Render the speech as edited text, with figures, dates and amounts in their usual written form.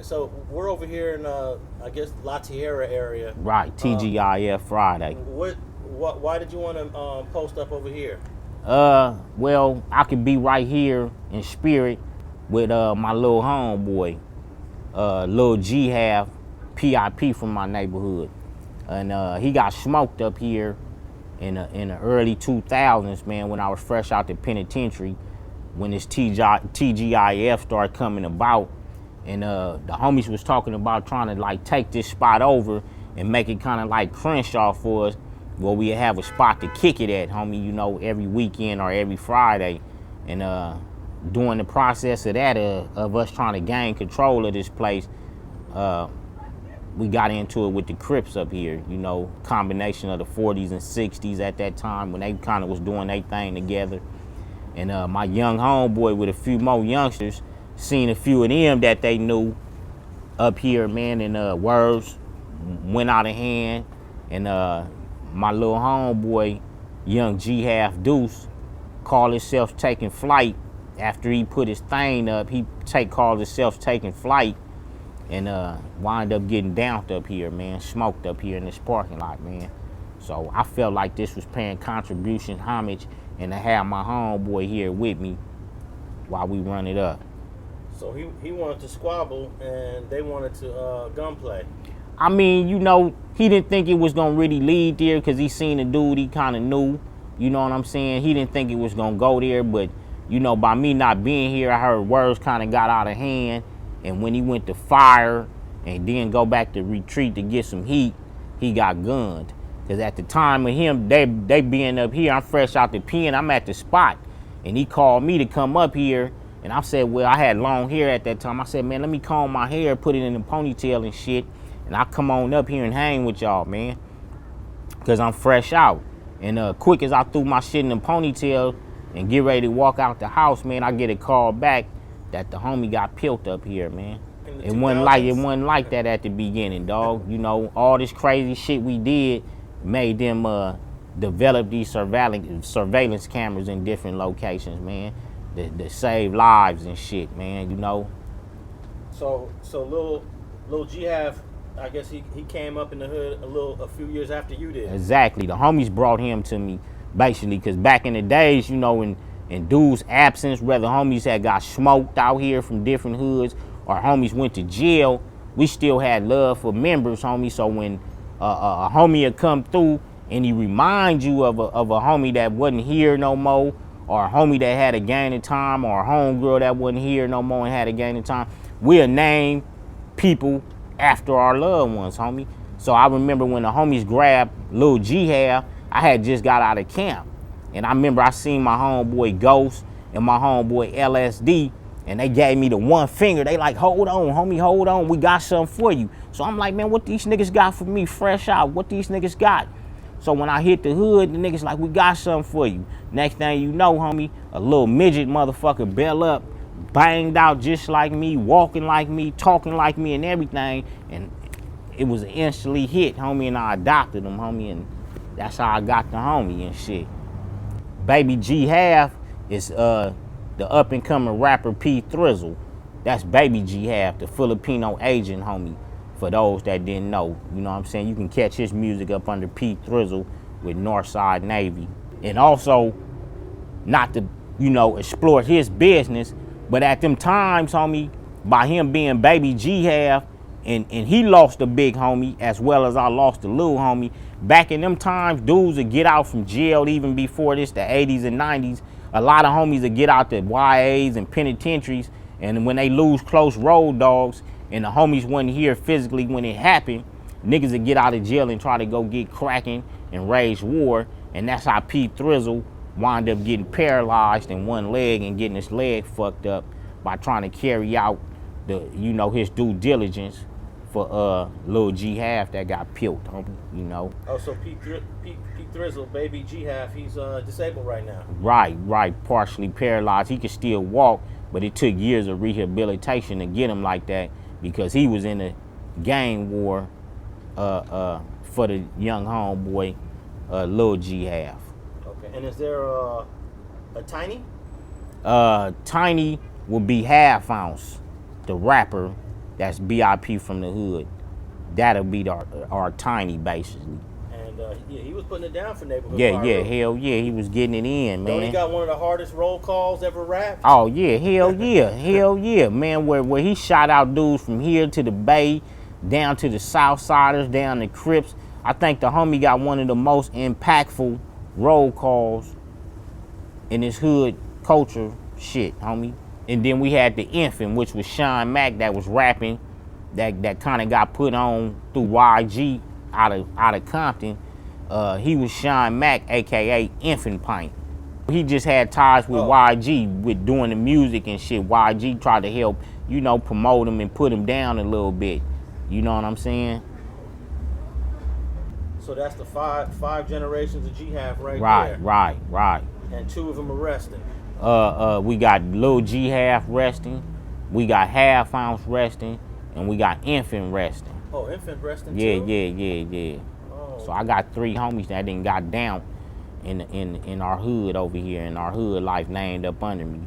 So we're over here in I guess La Tierra area. Right, TGIF Friday. Why did you want to post up over here? Well, I could be right here in spirit with my little homeboy, Lil G-Half, PIP from my neighborhood. And he got smoked up here in the early 2000s, man, when I was fresh out the penitentiary, when this TGIF started coming about. And the homies was talking about trying to like take this spot over and make it kind of like Crenshaw for us, where we have a spot to kick it at, homie, you know, every weekend or every Friday. And during the process of that, of us trying to gain control of this place, we got into it with the Crips up here, you know, combination of the 40s and 60s at that time when they kind of was doing their thing together. And my young homeboy with a few more youngsters seen a few of them that they knew up here, man, and words went out of hand. And my little homeboy, young G-Half Deuce, called himself taking flight. After he put his thing up, he called himself taking flight, and wind up getting downed up here, man, smoked up here in this parking lot, man. So I felt like this was paying contribution homage, and to have my homeboy here with me while we run it up. So he wanted to squabble, and they wanted to gunplay. I mean, you know, he didn't think it was gonna really lead there because he seen a dude he kind of knew. You know what I'm saying? He didn't think it was gonna go there, but you know, by me not being here, I heard words kind of got out of hand. And when he went to fire and then go back to retreat to get some heat, he got gunned. Because at the time of him, they being up here, I'm fresh out the pen, I'm at the spot. And he called me to come up here. And I said, well, I had long hair at that time. I said, man, let me comb my hair, put it in a ponytail and shit. And I'll come on up here and hang with y'all, man. Because I'm fresh out. And quick as I threw my shit in the ponytail and get ready to walk out the house, man, I get a call back that the homie got killed up here, man. It wasn't like that at the beginning, dog. You know, all this crazy shit we did made them develop these surveillance cameras in different locations, man, that save lives and shit, man, you know. So Lil G-Half, I guess he came up in the hood a few years after you did. Exactly. The homies brought him to me, basically, because back in the days, you know, in dude's absence, whether homies had got smoked out here from different hoods or homies went to jail, we still had love for members, homie. So when a homie had come through and he remind you of a homie that wasn't here no more, or a homie that had a gain of time, or a homegirl that wasn't here no more and had a gain of time, we'll name people after our loved ones, homie. So I remember when the homies grabbed Lil G-Half, I had just got out of camp. And I remember I seen my homeboy Ghost and my homeboy LSD, and they gave me the one finger. They like, hold on, homie, hold on. We got something for you. So I'm like, man, what these niggas got for me fresh out? What these niggas got? So when I hit the hood, the niggas like, we got something for you. Next thing you know, homie, a little midget motherfucker bell up, banged out just like me, walking like me, talking like me and everything. And it was an instantly hit, homie, and I adopted him, homie, and that's how I got the homie and shit. Baby G-Half is the up-and-coming rapper P-Thrizzle. That's Baby G-Half, the Filipino agent, homie, for those that didn't know. You know what I'm saying? You can catch his music up under P-Thrizzle with Northside Navy. And also, not to, you know, exploit his business, but at them times, homie, by him being Baby G-Half, and he lost a big homie as well as I lost a little homie. Back in them times, dudes would get out from jail even before this, the 80s and 90s. A lot of homies would get out the YAs and penitentiaries, and when they lose close road dogs and the homies wasn't here physically when it happened, niggas would get out of jail and try to go get cracking and raise war. And that's how P-Thrizzle wound up getting paralyzed in one leg and getting his leg fucked up by trying to carry out the, you know, his due diligence for Lil G-Half that got killed, homie, you know. Oh, so P-Thrizzle, Baby G-Half, he's disabled right now. Right, partially paralyzed. He could still walk, but it took years of rehabilitation to get him like that because he was in a gang war for the young homeboy, Lil G-Half. Okay, and is there a Tiny? Tiny would be Half Ounce, the rapper that's BIP from the hood. That'll be our tiny, basically. And yeah, he was putting it down for Neighborhood Yeah, Pirus. yeah, hell yeah, he was getting it in, man. Don't he got one of the hardest roll calls ever rapped? Oh yeah, hell yeah, hell yeah, man. Where he shot out dudes from here to the Bay, down to the Southsiders, down the Crips. I think the homie got one of the most impactful roll calls in this hood culture shit, homie. And then we had the Infant, which was Sean Mackk, that was rapping, that kind of got put on through YG out of Compton. He was Sean Mackk, aka Infant Pint. He just had ties with YG with doing the music and shit. YG tried to help, you know, promote him and put him down a little bit. You know what I'm saying? So that's the five generations of G-Half right there. Right. And 2 of them are resting. We got Lil G-Half resting, we got Half Ounce resting, and we got Infant resting. Oh, Infant resting Yeah, too? yeah. Oh. So I got 3 homies that done got down in our hood over here, in our hood life named up under me.